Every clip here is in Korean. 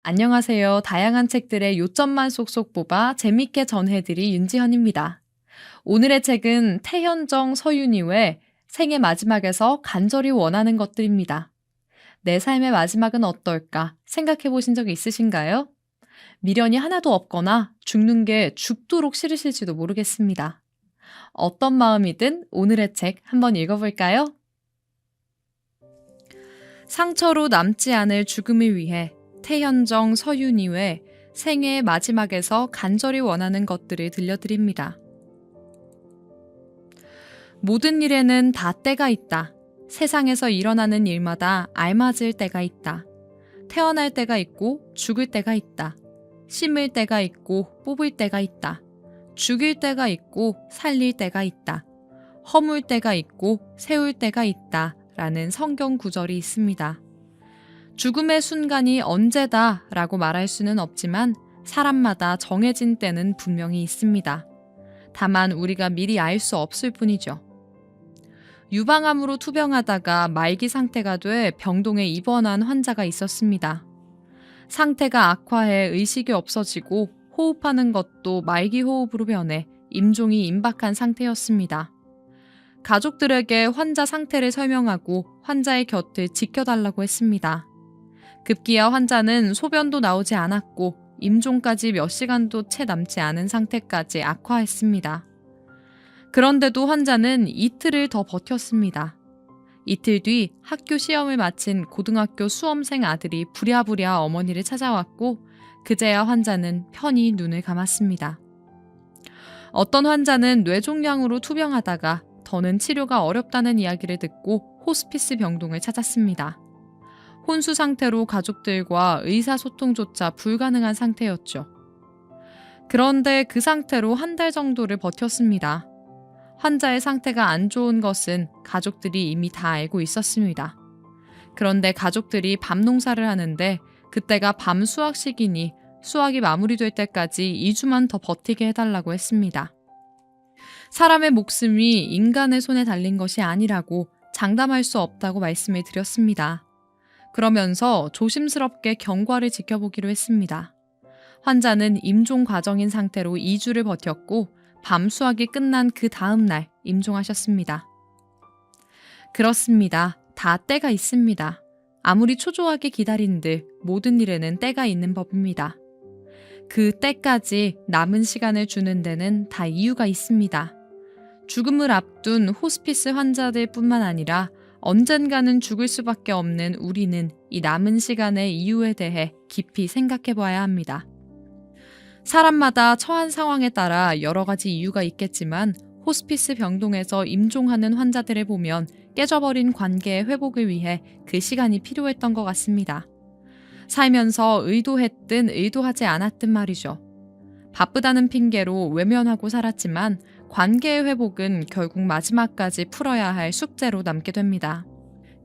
안녕하세요. 다양한 책들의 요점만 쏙쏙 뽑아 재밌게 전해드릴 윤지현입니다. 오늘의 책은 태현정 서윤이의 생의 마지막에서 간절히 원하는 것들입니다. 내 삶의 마지막은 어떨까 생각해 보신 적 있으신가요? 미련이 하나도 없거나 죽는 게 죽도록 싫으실지도 모르겠습니다. 어떤 마음이든 오늘의 책 한번 읽어볼까요? 상처로 남지 않을 죽음을 위해 태현정 서윤이의 생의 마지막에서 간절히 원하는 것들을 들려드립니다. 모든 일에는 다 때가 있다. 세상에서 일어나는 일마다 알맞을 때가 있다. 태어날 때가 있고 죽을 때가 있다. 심을 때가 있고 뽑을 때가 있다. 죽일 때가 있고 살릴 때가 있다. 허물 때가 있고 세울 때가 있다. 라는 성경 구절이 있습니다. 죽음의 순간이 언제다 라고 말할 수는 없지만 사람마다 정해진 때는 분명히 있습니다. 다만 우리가 미리 알 수 없을 뿐이죠. 유방암으로 투병하다가 말기 상태가 돼 병동에 입원한 환자가 있었습니다. 상태가 악화해 의식이 없어지고 호흡하는 것도 말기 호흡으로 변해 임종이 임박한 상태였습니다. 가족들에게 환자 상태를 설명하고 환자의 곁을 지켜달라고 했습니다. 급기야 환자는 소변도 나오지 않았고 임종까지 몇 시간도 채 남지 않은 상태까지 악화했습니다. 그런데도 환자는 이틀을 더 버텼습니다. 이틀 뒤 학교 시험을 마친 고등학교 수험생 아들이 부랴부랴 어머니를 찾아왔고 그제야 환자는 편히 눈을 감았습니다. 어떤 환자는 뇌종양으로 투병하다가 더는 치료가 어렵다는 이야기를 듣고 호스피스 병동을 찾았습니다. 혼수 상태로 가족들과 의사소통조차 불가능한 상태였죠. 그런데 그 상태로 한 달 정도를 버텼습니다. 환자의 상태가 안 좋은 것은 가족들이 이미 다 알고 있었습니다. 그런데 가족들이 밤 농사를 하는데 그때가 밤 수확 시기니 수확이 마무리될 때까지 2주만 더 버티게 해달라고 했습니다. 사람의 목숨이 인간의 손에 달린 것이 아니라고 장담할 수 없다고 말씀을 드렸습니다. 그러면서 조심스럽게 경과를 지켜보기로 했습니다. 환자는 임종 과정인 상태로 2주를 버텼고 밤 수확이 끝난 그 다음 날 임종하셨습니다. 그렇습니다. 다 때가 있습니다. 아무리 초조하게 기다린들 모든 일에는 때가 있는 법입니다. 그 때까지 남은 시간을 주는 데는 다 이유가 있습니다. 죽음을 앞둔 호스피스 환자들 뿐만 아니라 언젠가는 죽을 수밖에 없는 우리는 이 남은 시간의 이유에 대해 깊이 생각해 봐야 합니다. 사람마다 처한 상황에 따라 여러 가지 이유가 있겠지만 호스피스 병동에서 임종하는 환자들을 보면 깨져버린 관계의 회복을 위해 그 시간이 필요했던 것 같습니다. 살면서 의도했든 의도하지 않았든 말이죠. 바쁘다는 핑계로 외면하고 살았지만 관계의 회복은 결국 마지막까지 풀어야 할 숙제로 남게 됩니다.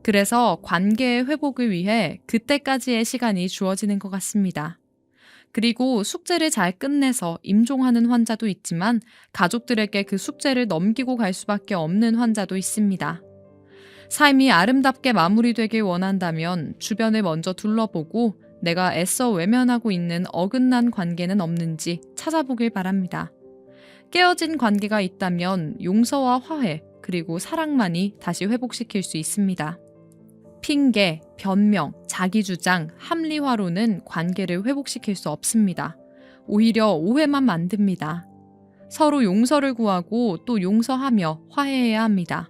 그래서 관계의 회복을 위해 그때까지의 시간이 주어지는 것 같습니다. 그리고 숙제를 잘 끝내서 임종하는 환자도 있지만 가족들에게 그 숙제를 넘기고 갈 수밖에 없는 환자도 있습니다. 삶이 아름답게 마무리되길 원한다면 주변을 먼저 둘러보고 내가 애써 외면하고 있는 어긋난 관계는 없는지 찾아보길 바랍니다. 깨어진 관계가 있다면 용서와 화해 그리고 사랑만이 다시 회복시킬 수 있습니다. 핑계, 변명, 자기주장, 합리화로는 관계를 회복시킬 수 없습니다. 오히려 오해만 만듭니다. 서로 용서를 구하고 또 용서하며 화해해야 합니다.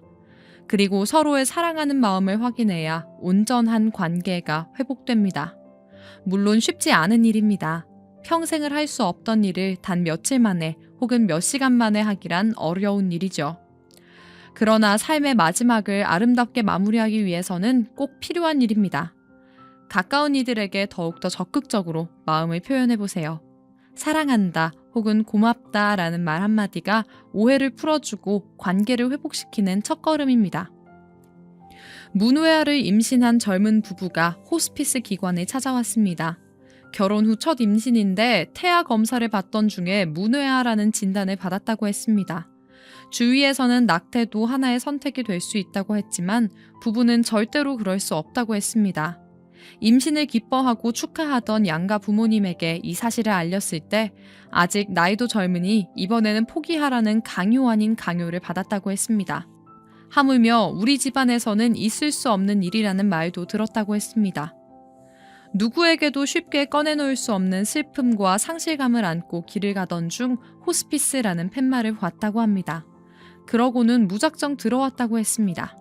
그리고 서로의 사랑하는 마음을 확인해야 온전한 관계가 회복됩니다. 물론 쉽지 않은 일입니다. 평생을 할 수 없던 일을 단 며칠 만에 혹은 몇 시간 만에 하기란 어려운 일이죠. 그러나 삶의 마지막을 아름답게 마무리하기 위해서는 꼭 필요한 일입니다. 가까운 이들에게 더욱더 적극적으로 마음을 표현해보세요. 사랑한다 혹은 고맙다 라는 말 한마디가 오해를 풀어주고 관계를 회복시키는 첫걸음입니다. 문외아를 임신한 젊은 부부가 호스피스 기관에 찾아왔습니다. 결혼 후 첫 임신인데 태아 검사를 받던 중에 문외아라는 진단을 받았다고 했습니다. 주위에서는 낙태도 하나의 선택이 될 수 있다고 했지만 부부는 절대로 그럴 수 없다고 했습니다. 임신을 기뻐하고 축하하던 양가 부모님에게 이 사실을 알렸을 때 아직 나이도 젊으니 이번에는 포기하라는 강요 아닌 강요를 받았다고 했습니다. 하물며 우리 집안에서는 있을 수 없는 일이라는 말도 들었다고 했습니다. 누구에게도 쉽게 꺼내놓을 수 없는 슬픔과 상실감을 안고 길을 가던 중 호스피스라는 팻말을 봤다고 합니다. 그러고는 무작정 들어왔다고 했습니다.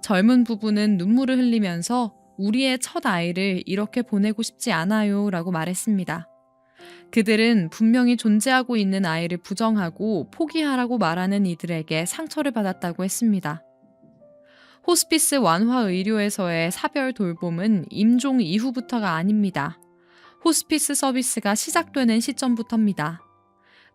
젊은 부부는 눈물을 흘리면서 우리의 첫 아이를 이렇게 보내고 싶지 않아요 라고 말했습니다. 그들은 분명히 존재하고 있는 아이를 부정하고 포기하라고 말하는 이들에게 상처를 받았다고 했습니다. 호스피스 완화 의료에서의 사별 돌봄은 임종 이후부터가 아닙니다. 호스피스 서비스가 시작되는 시점부터입니다.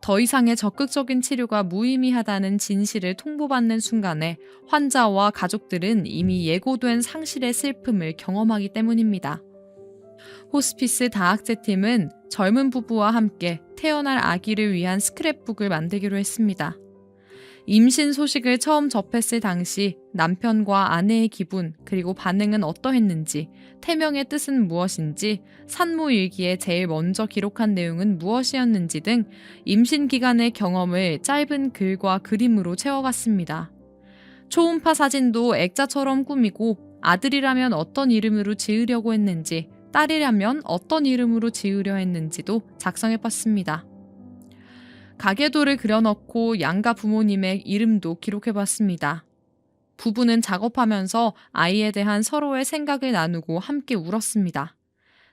더 이상의 적극적인 치료가 무의미하다는 진실을 통보받는 순간에 환자와 가족들은 이미 예고된 상실의 슬픔을 경험하기 때문입니다. 호스피스 다학제팀은 젊은 부부와 함께 태어날 아기를 위한 스크랩북을 만들기로 했습니다. 임신 소식을 처음 접했을 당시 남편과 아내의 기분 그리고 반응은 어떠했는지, 태명의 뜻은 무엇인지, 산모일기에 제일 먼저 기록한 내용은 무엇이었는지 등 임신 기간의 경험을 짧은 글과 그림으로 채워갔습니다. 초음파 사진도 액자처럼 꾸미고 아들이라면 어떤 이름으로 지으려고 했는지, 딸이라면 어떤 이름으로 지으려 했는지도 작성해봤습니다. 가계도를 그려넣고 양가 부모님의 이름도 기록해봤습니다. 부부는 작업하면서 아이에 대한 서로의 생각을 나누고 함께 울었습니다.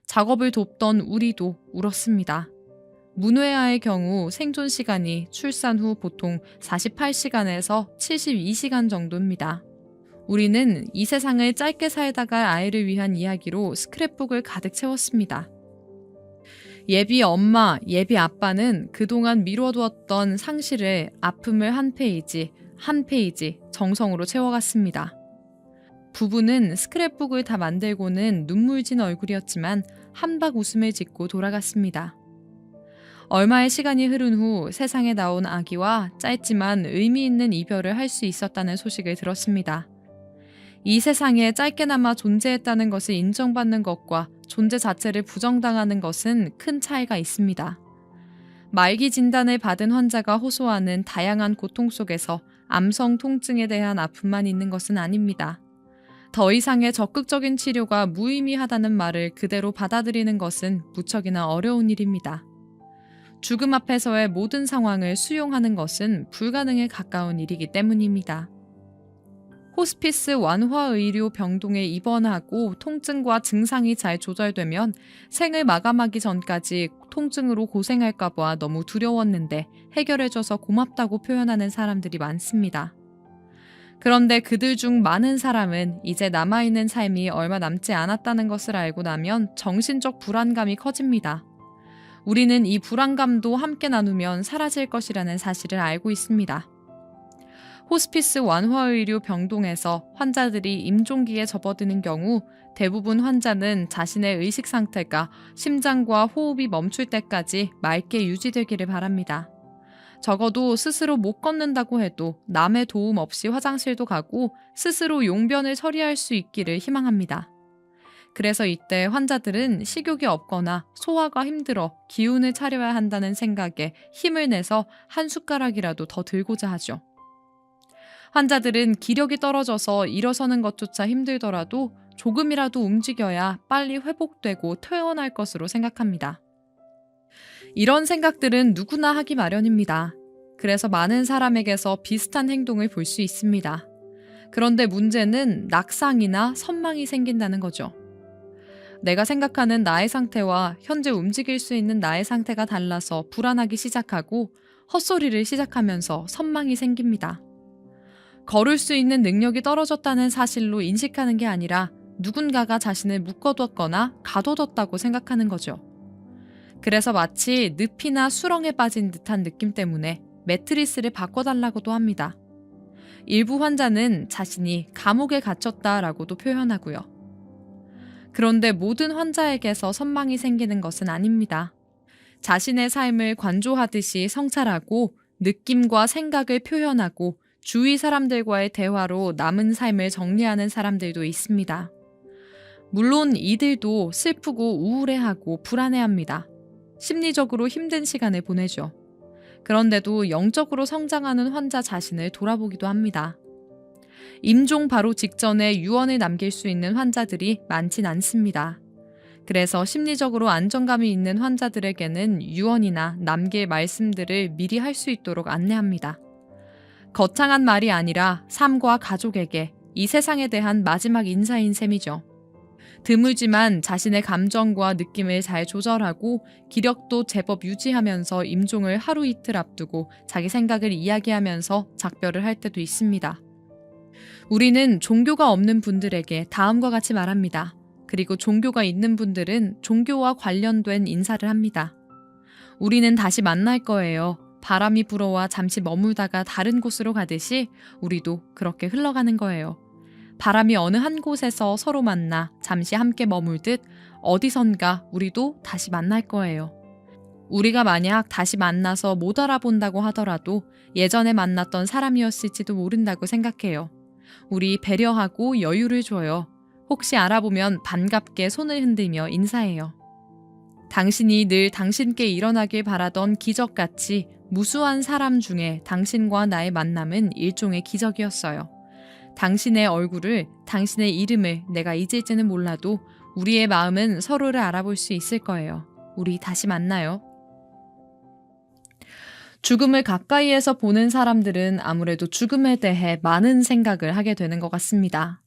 작업을 돕던 우리도 울었습니다. 문외아의 경우 생존 시간이 출산 후 보통 48시간에서 72시간 정도입니다. 우리는 이 세상을 짧게 살다가 아이를 위한 이야기로 스크랩북을 가득 채웠습니다. 예비 엄마, 예비 아빠는 그동안 미뤄두었던 상실을 아픔을 한 페이지, 한 페이지 정성으로 채워갔습니다. 부부는 스크랩북을 다 만들고는 눈물 진 얼굴이었지만 한박 웃음을 짓고 돌아갔습니다. 얼마의 시간이 흐른 후 세상에 나온 아기와 짧지만 의미 있는 이별을 할 수 있었다는 소식을 들었습니다. 이 세상에 짧게나마 존재했다는 것을 인정받는 것과 존재 자체를 부정당하는 것은 큰 차이가 있습니다. 말기 진단을 받은 환자가 호소하는 다양한 고통 속에서 암성 통증에 대한 아픔만 있는 것은 아닙니다. 더 이상의 적극적인 치료가 무의미하다는 말을 그대로 받아들이는 것은 무척이나 어려운 일입니다. 죽음 앞에서의 모든 상황을 수용하는 것은 불가능에 가까운 일이기 때문입니다. 호스피스 완화의료 병동에 입원하고 통증과 증상이 잘 조절되면 생을 마감하기 전까지 통증으로 고생할까 봐 너무 두려웠는데 해결해줘서 고맙다고 표현하는 사람들이 많습니다. 그런데 그들 중 많은 사람은 이제 남아있는 삶이 얼마 남지 않았다는 것을 알고 나면 정신적 불안감이 커집니다. 우리는 이 불안감도 함께 나누면 사라질 것이라는 사실을 알고 있습니다. 호스피스 완화의료 병동에서 환자들이 임종기에 접어드는 경우 대부분 환자는 자신의 의식 상태가 심장과 호흡이 멈출 때까지 맑게 유지되기를 바랍니다. 적어도 스스로 못 걷는다고 해도 남의 도움 없이 화장실도 가고 스스로 용변을 처리할 수 있기를 희망합니다. 그래서 이때 환자들은 식욕이 없거나 소화가 힘들어 기운을 차려야 한다는 생각에 힘을 내서 한 숟가락이라도 더 들고자 하죠. 환자들은 기력이 떨어져서 일어서는 것조차 힘들더라도 조금이라도 움직여야 빨리 회복되고 퇴원할 것으로 생각합니다. 이런 생각들은 누구나 하기 마련입니다. 그래서 많은 사람에게서 비슷한 행동을 볼 수 있습니다. 그런데 문제는 낙상이나 선망이 생긴다는 거죠. 내가 생각하는 나의 상태와 현재 움직일 수 있는 나의 상태가 달라서 불안하기 시작하고 헛소리를 시작하면서 선망이 생깁니다. 걸을 수 있는 능력이 떨어졌다는 사실로 인식하는 게 아니라 누군가가 자신을 묶어뒀거나 가둬뒀다고 생각하는 거죠. 그래서 마치 늪이나 수렁에 빠진 듯한 느낌 때문에 매트리스를 바꿔달라고도 합니다. 일부 환자는 자신이 감옥에 갇혔다라고도 표현하고요. 그런데 모든 환자에게서 선망이 생기는 것은 아닙니다. 자신의 삶을 관조하듯이 성찰하고 느낌과 생각을 표현하고 주위 사람들과의 대화로 남은 삶을 정리하는 사람들도 있습니다. 물론 이들도 슬프고 우울해하고 불안해합니다. 심리적으로 힘든 시간을 보내죠. 그런데도 영적으로 성장하는 환자 자신을 돌아보기도 합니다. 임종 바로 직전에 유언을 남길 수 있는 환자들이 많진 않습니다. 그래서 심리적으로 안정감이 있는 환자들에게는 유언이나 남길 말씀들을 미리 할 수 있도록 안내합니다. 거창한 말이 아니라 삶과 가족에게 이 세상에 대한 마지막 인사인 셈이죠. 드물지만 자신의 감정과 느낌을 잘 조절하고 기력도 제법 유지하면서 임종을 하루 이틀 앞두고 자기 생각을 이야기하면서 작별을 할 때도 있습니다. 우리는 종교가 없는 분들에게 다음과 같이 말합니다. 그리고 종교가 있는 분들은 종교와 관련된 인사를 합니다. 우리는 다시 만날 거예요. 바람이 불어와 잠시 머물다가 다른 곳으로 가듯이 우리도 그렇게 흘러가는 거예요. 바람이 어느 한 곳에서 서로 만나 잠시 함께 머물듯 어디선가 우리도 다시 만날 거예요. 우리가 만약 다시 만나서 못 알아본다고 하더라도 예전에 만났던 사람이었을지도 모른다고 생각해요. 우리 배려하고 여유를 줘요. 혹시 알아보면 반갑게 손을 흔들며 인사해요. 당신이 늘 당신께 일어나길 바라던 기적같이 무수한 사람 중에 당신과 나의 만남은 일종의 기적이었어요. 당신의 얼굴을, 당신의 이름을 내가 잊을지는 몰라도 우리의 마음은 서로를 알아볼 수 있을 거예요. 우리 다시 만나요. 죽음을 가까이에서 보는 사람들은 아무래도 죽음에 대해 많은 생각을 하게 되는 것 같습니다.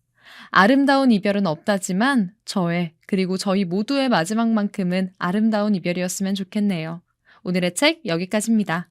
아름다운 이별은 없다지만 저의 그리고 저희 모두의 마지막만큼은 아름다운 이별이었으면 좋겠네요. 오늘의 책 여기까지입니다.